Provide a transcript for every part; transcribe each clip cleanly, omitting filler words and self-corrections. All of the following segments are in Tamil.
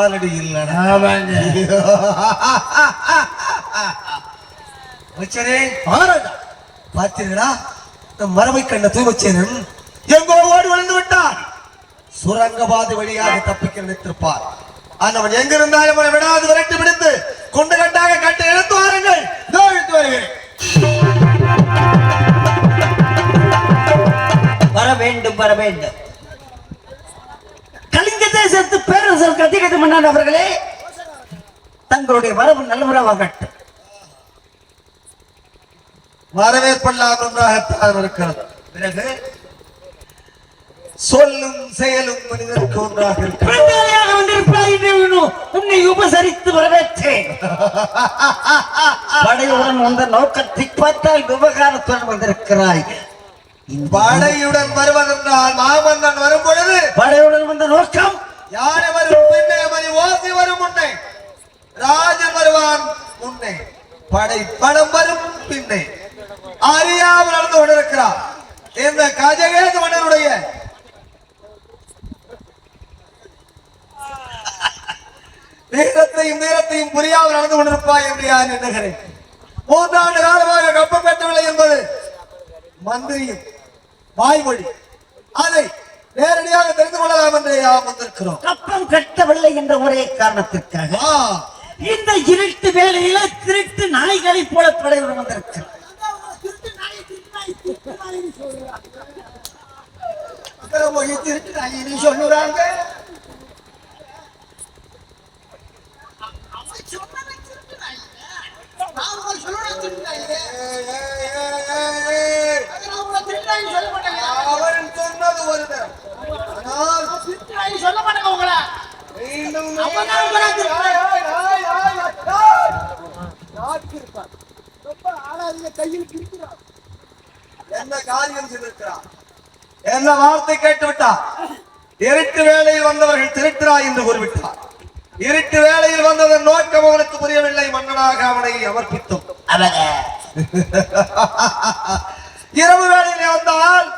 காலடி இல்ல பார்த்தீர்களா? மரபை கண்ட தூமச்சேரன் எங்கோ ஓடி விழுந்து விட்டார். சுரங்கபாதை வழியாக தப்பிக்க நினைத்திருப்பார். அவன் எங்கிருந்தாலும் அவனை விடாது விரட்டி பிடித்து கொண்டு கட்டாக கட்டி இழுத்து வாருங்கள். இழுத்து வருகிறேன். வர வேண்டும் வர வேண்டும். கலிங்க தேசத்து பேரரசர் கதிகதி மன்னன் அவர்களே, தங்களுடைய வரவு நல்லவராகட்டும். வரவேற்பெல்லாம் ஒன்றாகத்தான் இருக்கிறது. பிறகு சொல்லும் செயலும் மனிதனுக்கு ஒன்றாக இருக்கிறது. உன்னை உபசரித்து வரவேற்றேன். படையுடன் வந்த நோக்கத்தை பார்த்தால் விவகாரத்துடன் வந்திருக்கிறாய். படையுடன் வருவதென்றால் மாமன்னன் வரும் பொழுது படையுடன் வந்த நோக்கம் யாரை வரும் பின்னே மணி ஓசி வரும் முன்னே ராஜன் வருவான் முன்னே படை படம் வரும் பின்னே அறியாமல் நடந்து கொண்டிருக்கிறார். இந்த கஜகேது மன்னனுடைய வீரத்தையும் புரியாமல் நடந்து கொண்டிருப்பாய் என்று யார் எண்ணுகிறேன். 3 ஆண்டு காலமாக கப்பம் கட்டவில்லை என்பது மந்திரியும் வாய்மொழி. அதை நேரடியாக தெரிந்து கொள்ளலாம் என்று யாம் வந்திருக்கிறோம். கப்பம் கட்டவில்லை என்ற ஒரே காரணத்திற்காக இந்த இருட்டு வேளையில திருட்டு நாய்களை போல படையுடன் வந்திருக்கிறார். சொல்லுறாங்க. அவன் சொன்னது வருது. சொல்ல மாட்டேங்க உங்களை என்ன காரியம் செய்திருக்கிறார்? என்ன வார்த்தை கேட்டுவிட்டார்? இருட்டு வேளையில் வந்தவர்கள் திருட்டுறாய் என்று கூறிவிட்டார். இருட்டு வேளையில் வந்ததன் நோக்கம் அவனுக்கு புரியவில்லை. மன்னனாக அவனை அமர்ப்பித்தோம். இரவு வேளையிலே வந்தால்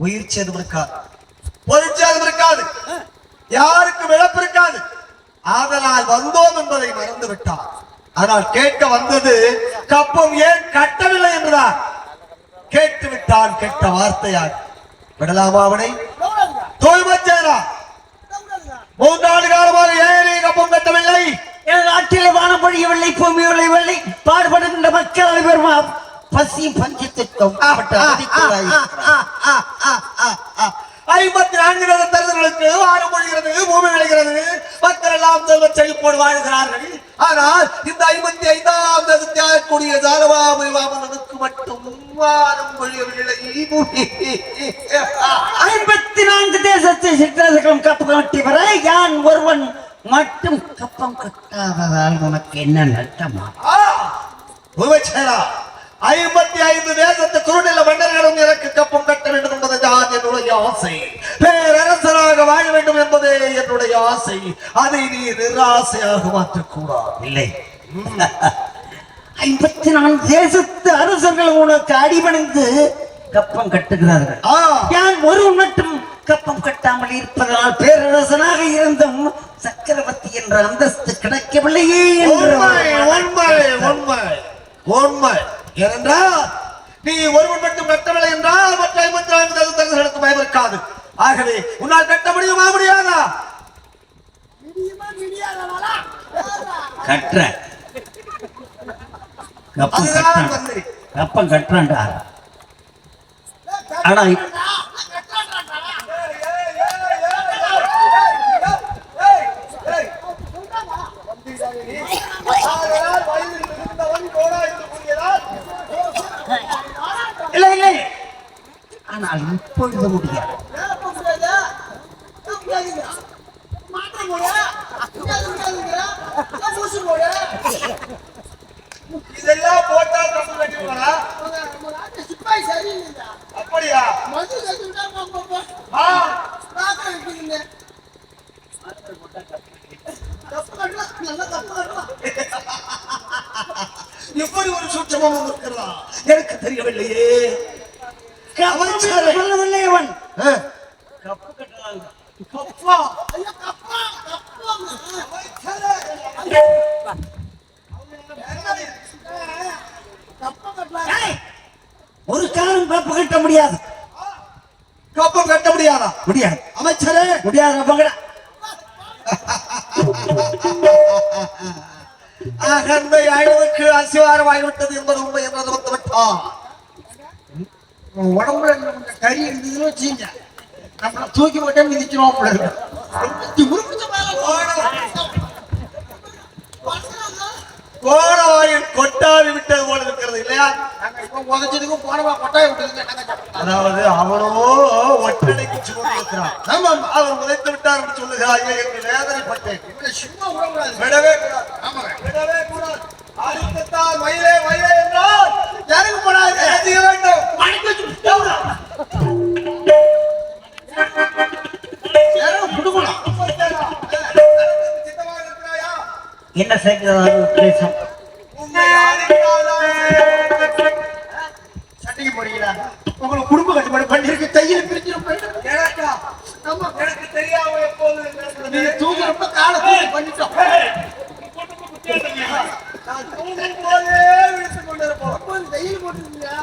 உயிர் சேதம் இருக்காது, பொருள் சேதம் இருக்காது, யாருக்கு இழப்பு இருக்காது. ஆதலால் வந்தோம் என்பதை மறந்து விட்டார். ஆனால் கேட்க வந்தது கப்பம் ஏன் கட்டவில்லை என்றுதான் கேட்டு விட்டான். கேட்ட வார்த்தையாக விடலாமா அவனை? தோல்மச்சேரா 3 ஆண்டு காலமாக ஏன் கப்பம் கட்டவில்லை? நாட்டில் வானம் பொழியவில்லை, பூமி விளையவில்லை, பாடுபடுகின்ற மக்கள் அனைவரும் பசி பஞ்சத்திற்கும் 54 தருதலுக்கு வானம் பொழிகிறது, பூமி விளைகிறது, மக்கள் எல்லாம் செல்வ செழிப்போடு வாழ்கிறார்கள். ஆனால் இந்த 55ஆம் தகுதியாக கூடிய ஜாலவாமனுக்கு மட்டும் வானம் பொழியவில்லை. 54 தேசத்தை சிற்றரசர்களும் கப்பம் கட்டி வர யான் ஒருவன் மட்டும் கப்பம் கட்டாததால் உனக்கு என்ன நட்டமா? 55 தேசத்து குறுநில மன்னர்களும் எனக்கு கப்பம் கட்ட வேண்டும் என்பதுதான் என்னுடைய ஆசை. பேரரசராக வாழ வேண்டும் என்பதே என்னுடைய ஆசை. அதை நீ நிராசையாக மாற்றக்கூடாது. இல்லை, 54 தேசத்து அரசர்கள் உனக்கு அடிபணிந்து கப்பம் கட்டுகிறார்கள். யான் ஒருவன் மட்டும் கப்பம் கட்டாமல் இருப்பதனால் பேரரசனாக இருந்தும் சக்கரவர்த்தி என்ற அந்தஸ்து கிடைக்கவில்லையே என்று உண்மை. ஏனென்றால் நீ ஒருவன் மட்டும் கட்டவில்லை என்றால் மற்ற 54 தகுதிகளுக்கு பயம் இருக்காது. ஆகவே உன்னால் கட்ட முடியுமா? முடியாதா? கட்டுற கப்பம் கட்டுறான்டா. ஆனா இல்லை இல்லை, ஆனால் இப்பொழுது முடியாது. இதெல்லாம் போட்டால் அப்படியா? எப்படி ஒரு சூட்சமும் இருக்கிறதா எனக்கு தெரியவில்லையே. சொல்லவில்லை அவன். கப்பு கட்டலாம். கப்பா கட்ட முடியாது. கப்பம் கட்ட முடியாதா? முடியாது அமைச்சரே, முடியாது. அப்பங்கடா அகந்தை அழிவுக்கு அசிவாரமாகிவிட்டது என்பது உண்மை என்பது வந்துவிட்டான். உடம்புல கொஞ்சம் கறி இருந்ததுன்னு வச்சுங்க, நம்மள தூக்கி போட்டே மிதிக்கிறோம். கோடவாயில் கொட்டாவி விட்டது போல இருக்கிறது இல்லையா? உதச்சதுக்கும் போனவா கொட்டாய விட்டது. அதாவது அவனோ ஒட்டடைக்கு கொண்டிருக்கிறான். அவர் உதைத்து விட்டார் என்று சொல்லுகிறார். என்று வேதனைப்பட்டேன். சும்மா விடக்கூடாது, விடவே கூடாது. விடவே கூடாது. அடித்தால் மயிலே மயிலே என்றால் இறங்கு போடாது. எழுதிய வேண்டும். என்ன செய்கிறதா உத்தேசம்? சட்டைக்கு போறீங்களா? உங்களுக்கு குடும்ப கட்டுப்பாடு பண்ணிருக்கு. தையில பிரிச்சிடும். எனக்கு தெரியாம எப்போது நீங்க தூங்குறப்ப காலை தூக்கி பண்ணிட்டோம். நான் தூங்கும் போதே விழித்துக் கொண்டிருப்போம். தையில் போட்டுருக்கீங்களா?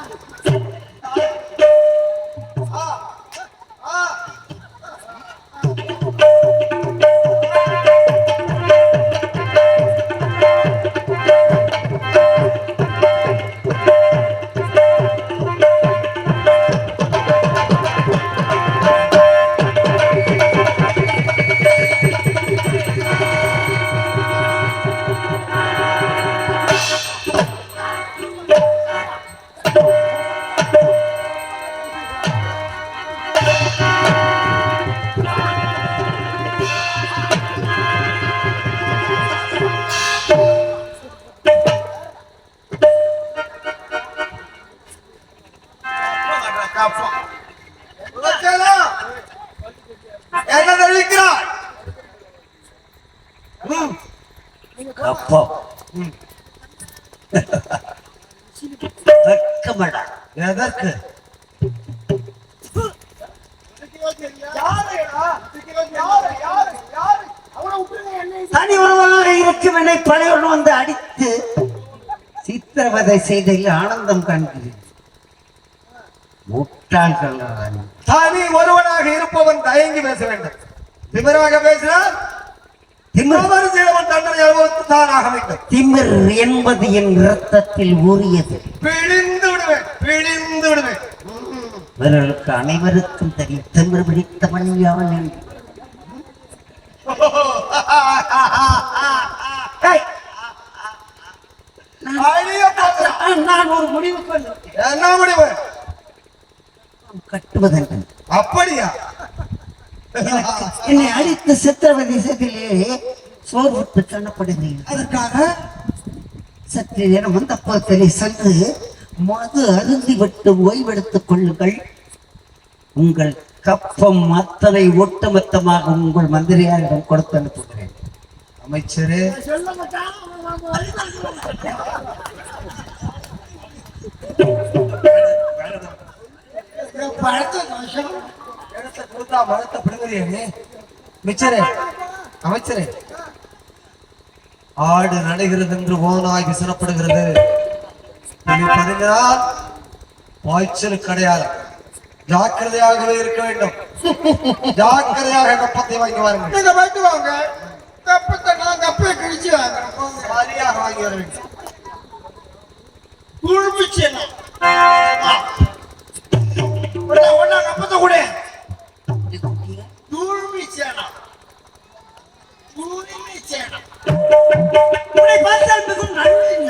என்ன தெரிவிக்கிறார்? அப்போ வெட்கமடா. எதற்கு? தனி ஒருவனாக இருக்கும் என்னை பழையவன் வந்து அடித்து சித்திரவதை செய்ததில் ஆனந்தம் காண்கிறேன். முட்டாள்கள் தனி ஒருவனாக இருப்பவன் தயங்கி பேச வேண்டும். திமிராக பேசினார் தவறு செய்தவன் தண்டனை அனுபவித்துத்தான் ஆக வேண்டும். திமிர் என்பது என் இரத்தத்தில் ஊறியது. பிழிந்து விடுவேன், பிழிந்து விடுவேன். இவர்களுக்கு அனைவருக்கும் தெரியும் திமிர் பிடித்தவன் யான் என்று. ஏய், அழிய போகிறான். நான் ஒரு முடிவுக்கு வந்திருக்கேன். என்ன முடிவு? கட்டுவதென்று அப்படியா? என்னை அடித்து சித்திரவதை செய்திலே சோர்வுற்று காணப்படுகிறேன். அதற்காக சற்று நேரம் வந்த பக்கத்தில் சென்று மது அருந்தி விட்டு ஓய்வெடுத்துக் கொள்ளுங்கள். உங்கள் கப்பம் அத்தனை ஒட்டுமொத்தமாக உங்கள் மந்திரியாரிடம் கொடுத்து அனுப்புகிறேன். அமைச்சரே, சொல்ல மாட்டான். இடத்தை கொடுத்தா மரத்தை பிடுங்குறியே. அமைச்சரே, அமைச்சரே, ஆடு நடைகிறது என்று ஓனாய் விசனப்படுகிறது. பதினால் பாய்ச்சலுக்கு அடையாளம். ஜாக்கிரதையாகவே இருக்க வேண்டும். ஜாக்கிரதையாக கப்பத்தை வாங்கி வாருங்கள். நீங்க போயிட்டு வாங்க. கப்பத்தை நான் கப்பையை கிழிச்சு வாங்குறேன். சரியாக வாங்கி வர வேண்டும். குழுமிச்சேனா ஒன்னா கப்பத்தை கூட தூழ்மிச்சேனா தூழ்மிச்சேனா உன்னை பார்த்தால் மிகவும்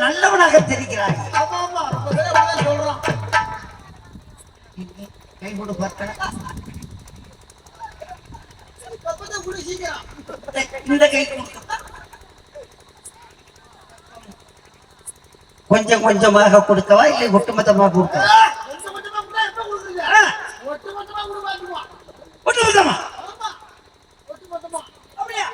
நல்லவனாக தெரிகிறாய். ஆமா ஆமா ரொம்ப பேர் சொல்றான். கை கொடு பார்க்க. கப்பத்தை குடிச்சிங்க. இந்த கை கொடு. கொஞ்சம் கொஞ்சமாக கொடுக்கவா இல்லை ஒட்டுமொத்தமாக கொடுக்கவா? கொஞ்சமா கூட எப்ப கொடுக்குறீங்க? ஒட்டுமொத்தமா கூட வாங்குவா. ஒட்டுமொத்தமா? ஆமா ஒட்டுமொத்தமா. அப்படியா?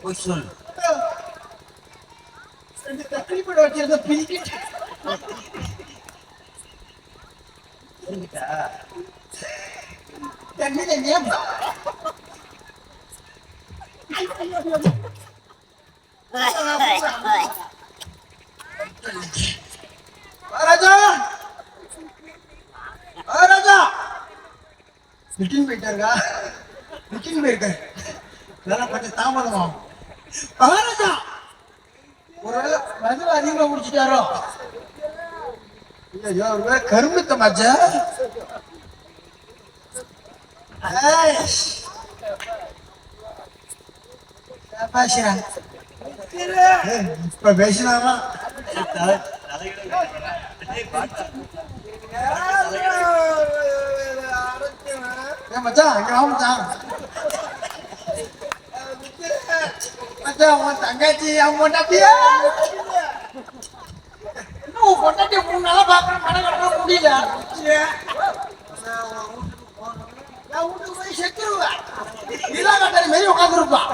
போய் சொல். ரெண்டு தக்காளி பழம் வச்சிருந்த பிரிக்கிட்டு தண்ணி தண்ணியா ராஜா ராஜா மிட்டிங் போயிட்டாருக்கா மிட்டிங் போயிருக்காரு இதெல்லாம் கொஞ்சம் தாமதமாகும் மகாராஜா ஒருவேளை மது அதிகமா குடிச்சிட்டாரோ ஐயோ ஒருவேளை கரும்புத்த மச்சா பேசுறான் இப்ப பேசினாமா மச்சான் இங்க வா மச்சான் மச்சான் உன் தங்கச்சி அவன் பொண்டாட்டியா இன்னும் பொண்டாட்டிய 3 நாளா பாக்குறேன் மன கட்ட முடியல நான் வீட்டுக்கு போய் செத்துருவேன் நிலா கட்டாரி மாரி உட்காந்துருப்பான்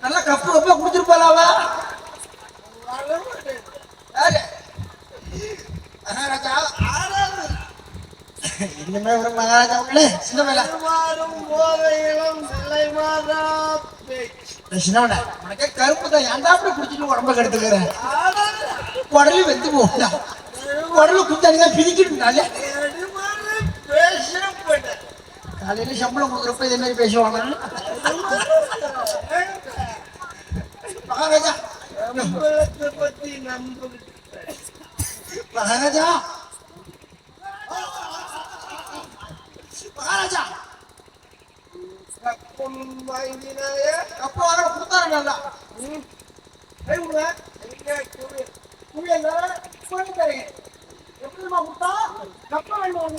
நல்லா கப்பு கப்பா குடுத்துருப்பாளா அவ மகாராஜா இன்னுமே ஒரு மகாராஜா உள்ளே சின்ன மேல உனக்கே கருப்பு தான் ஏன்டா அப்படி குடிச்சிட்டு உடம்ப கெடுத்துக்கிற உடலு வெந்து போகுதா உடலு குத்தாடிதான் பிரிக்கிட்டுனாலே காலையில சம்பளம் கொடுக்குறப்ப இதே மாதிரி பேசுவாங்க மகாராஜா மகாராஜா மகாராஜா கப்ப வர கொடுத்தாரு நல்லா எப்படிமா கொடுத்தா கப்ப வேணும்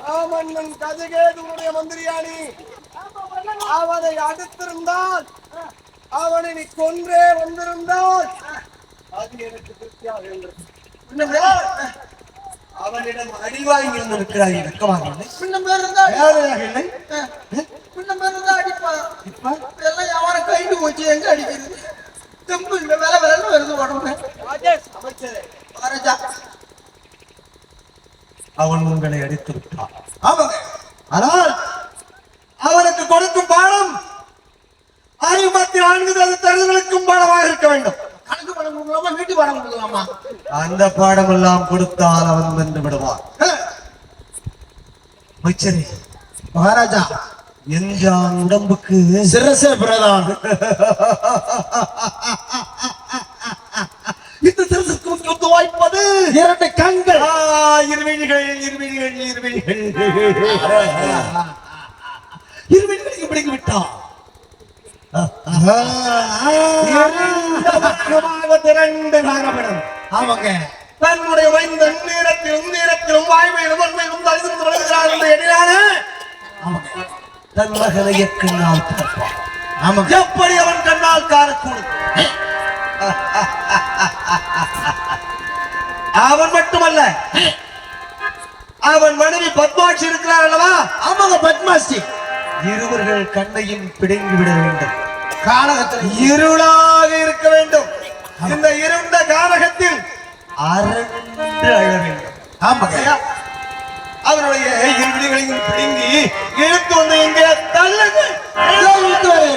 ராமண்ணன் கஜகேதுடைய மந்திரியாணி அவனை அடுத்திருந்தால் அவனை நீ கொன்றே வந்திருந்தால் அது எனக்கு திருப்தியாக இருந்தது. அவனிடம் அடிவாங்கி இருக்கிறாய் இறக்கமாக எல்லாம் யாரும் கைட்டு போச்சு எங்க அடிக்கிறது தெம்பு இந்த வேலை வேலைன்னு வருது உடம்பு அமைச்சரே மகாராஜா அவன் உங்களை அடித்து விட்டான். ஆமாங்க, ஆனால் அவனுக்கு கொடுக்கும் பாடம் 54 தருதலுக்கும் பாடமாக இருக்க வேண்டும். கணக்கு பணம் கொடுக்கலாமா வீட்டு பணம் கொடுக்கலாமா அந்த பாடம் எல்லாம் கொடுத்தால் அவன் வென்று விடுவான். அமைச்சரே மகாராஜா என்றான் உடம்புக்கு சிரசே பிரதான் இந்த சிரசுக்கு வாய்ப்பது 2 கண்கள் இருவிழிகள் பிடித்து விட்டான். ஆமாங்க தன்னுடைய நேரத்திலும் வாய்மையிலும் வன்மையிலும் தரிசித்து வருகிறார் என்று எண்ணினானே தன் மகனை கண்ணால் பார்ப்பான். ஆமாங்க எப்படி அவன் கண்ணால் காணக்கூடும்? அவன் மட்டுமல்ல, அவன் மனைவி பத்மாட்சி இருக்கிறார் அல்லவா? ஆமாங்க பத்மாஸ்ரீ இருவர்கள் கண்ணையும் பிடுங்கி விட வேண்டும். காலகத்தில் இருளாக இருக்க வேண்டும். இந்த இருண்ட காலகத்தில் அரண்டு அழ வேண்டும். ஆமாங்க அவனுடைய இருவிடிகளையும் பிடுங்கி இழுத்து வந்து இங்கே தள்ளுங்கள். இழுத்து வரேன்.